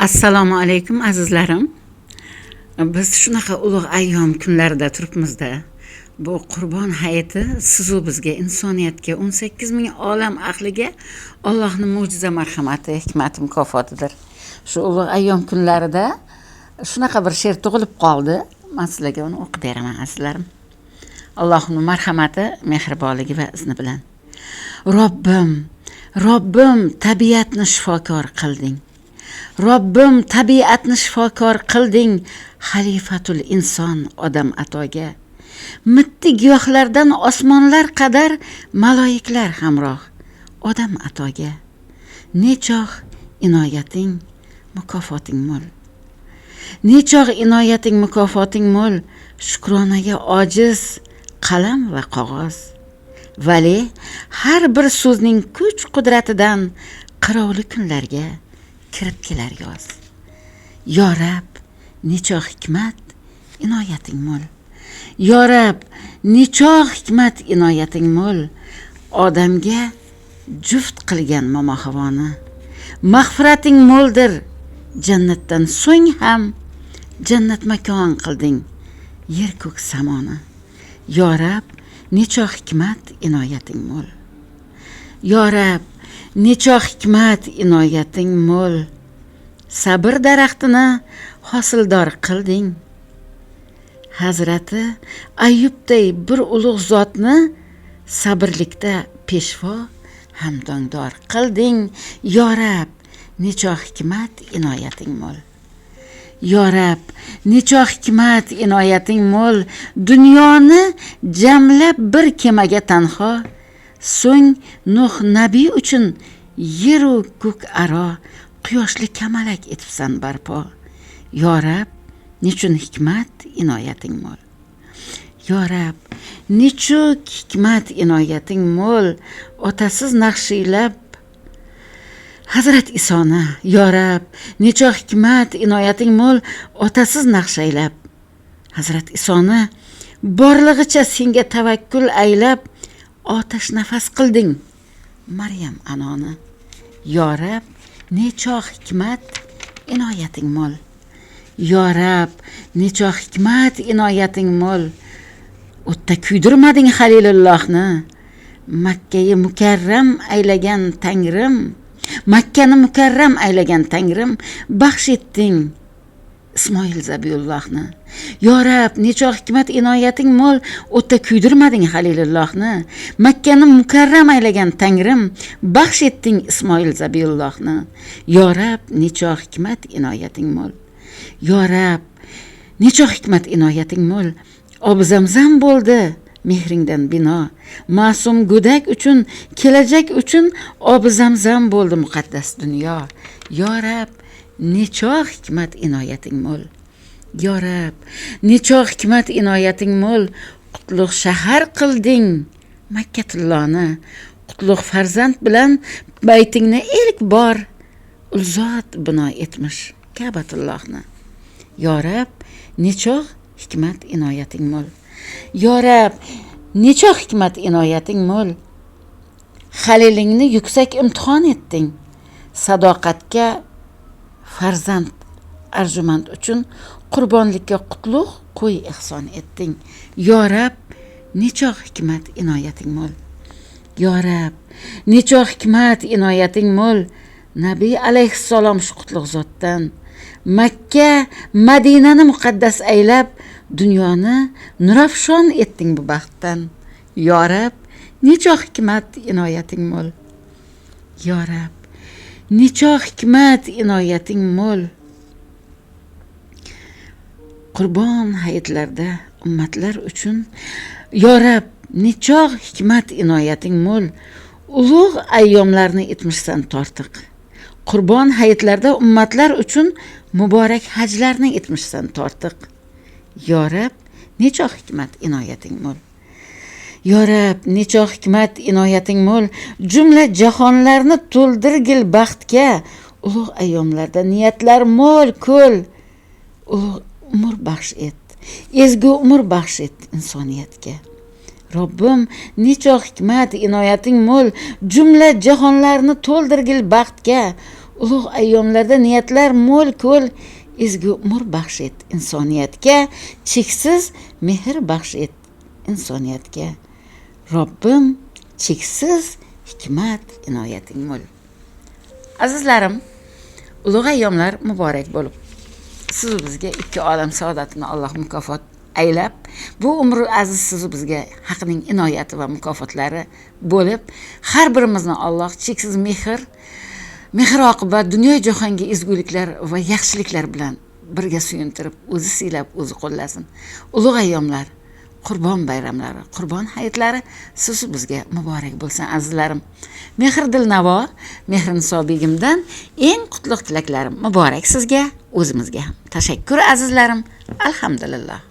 Assalomu alaykum azizlarim. Biz shunaqa ulug' ayyom kunlarida turibmizda. Bu Qurbon hayiti sizu bizga, insoniyatga, 18 ming olam ahliga Allohning mo'jiza marhamati, hikmati, mukofotidir. Shu ulug' ayyom kunlarida shunaqa bir she'r tug'ilib qoldi. Men sizlarga uni o'qib beraman azizlarim. Allohning marhamati, mehribonligi va izni bilan. Robbim, tabiatni shifokor qilding. Robbim, tabiatni shifokor qilding, xalifatul inson odam atoga. Mitti giyohlardan osmonlar qadar maloiklar hamroh odam atoga. Nechog' inoyating, mukofoting mo'l. Nechog' inoyating, mukofoting mo'l, shukronaga ojiz qalam va qog'oz. Vali har bir so'zning kuch qudratidan qirovli kunlarga kirib kelar yoz. Yo Rab, nechog' hikmat, inoyating mo'l. Yo Rab, nechog' hikmat, inoyating mo'l. Odamga juft qilgan momo havoni. Mag'firating mo'ldir, jannatdan so'ng ham jannat makon qilding yer ko'k samoni. Yo Rab, nechog' hikmat, inoyating mo'l. Yo Rab, nechog' hikmat, inoyating mo'l. Sabr daraxtini hosildor qilding. Hazrati Ayyubday bir ulug' zotni sabrlikda peshvo hamdongdor qilding. Yo Rab, nechog' hikmat, inoyating mo'l. Yo Rab, nechog' hikmat, inoyating mo'l. Dunyoni jamlab bir kemaga tanho, so'ng Nuh nabiy uchun yer u ko'k aro quyoshli kamalak etibsan barpo. Yo Rab, nechun hikmat, inoyating mo'l. Yo Rab, nechuk hikmat, inoyating mo'l. Otasiz naqshiylab Hazrat Isoni. Yo Rab, nechog' hikmat, inoyating mo'l. Otasiz naqshaylab Hazrat Isoni borlig'icha senga tavakkul aylab otash nafas qilding Maryam anoni. Yo Rab, nechog' hikmat, inoyating mo'l. Yo Rab, nechog' hikmat, inoyating mo'l. O'tda kuydirmading Halilullohni. Makkani mukarram aylagan Tangrim baxsh etding Ismoil Zabiyullohni. Yo Rab, nechog' hikmat, inoyating mo'l. O'tda kuydirmading Halilullohni. Makkani mukarram aylagan Tangrim baxsh etding Ismoil Zabiyullohni. Yo Rab, nechog' hikmat, inoyating mo'l. Yo Rab, nechog' hikmat, inoyating mo'l. Obi Zamzam bo'ldi mehringdan bino. Ma'sum go'dak uchun, kelajak uchun Obi Zamzam bo'ldi muqaddas dunyo. Yo Rab, nechog' hikmat, inoyating mo'l. Yo Rab, nechog' hikmat, inoyating mo'l. Qutlug' shahar qilding Makkatulloni. Qutlug' farzand bilan baytingni ilk bor ulzot bino etmish Ka'batullohni. Yo Rab, nechog' hikmat, inoyating mo'l. Yo Rab, nechog' hikmat, inoyating mo'l. Halilingni yuksak imtihon etding. Sadoqatga farzand arjumand uchun qurbonlikka qutlug' qo'y ihson etding. Yo Rab, nechog' hikmat, inoyating mo'l. Yo Rab, nechog' hikmat, inoyating mo'l. Nabiy alayhissalom shu qutlug' zotdan Makka, Madinani muqaddas aylab dunyoni nurafshon etding bu baxtdan. Yo Rab, nechog' hikmat, inoyating mo'l. Yo Rab, nechog' hikmat, inoyating mo'l. Qurbon hayitlarda ummatlar uchun Yo Rab, nechog' hikmat, inoyating mo'l. Ulug' ayyomlarni etmishsan tortiq. Qurbon hayitlarda ummatlar uchun muborak hajlarni etmishsan tortiq. Yo Rab, nechog' hikmat, inoyating mo'l. Yo Rab, nechog' hikmat, inoyating mo'l. Jumla jahonlarni to'ldirgil baxtga. Ulug' ayyomlarda niyatlar mo'l ko'l. Ulug' umr baxsh et, ezgu umr baxsh et insoniyatga. Robbim, nechog' hikmat, inoyating mo'l. Jumla jahonlarni to'ldirgil baxtga. ulug' ayyomlarda niyatlar mo'l ko'l ezgu umr baxsh et insoniyatga, cheksiz mehr baxsh et insoniyatga. Robbim cheksiz hikmat inoyating mo'l. Azizlarim, ulug' ayyomlar muborak bo'lib, siz bizga ikki olam saodatini Alloh mukofot aylab, bu umr aziz siz bizga haqning inoyati va mukofotlari bo'lib, har birimizni Alloh cheksiz mehr oqibat dunyo jahonga ezguliklar va yaxshiliklar bilan birga suyuntirib, o'zi siylab, o'zi qo'llasin. Ulug' ayyomlar, Qurbon bayramlari, Qurbon hayitlari siz bizga muborak bo'lsin azizlarim. Mehr Dilnavo, Mehriniso begimdan eng qutlug' tilaklarim muborak sizga, o'zimizga ham. Tashakkur azizlarim. Alhamdulillah.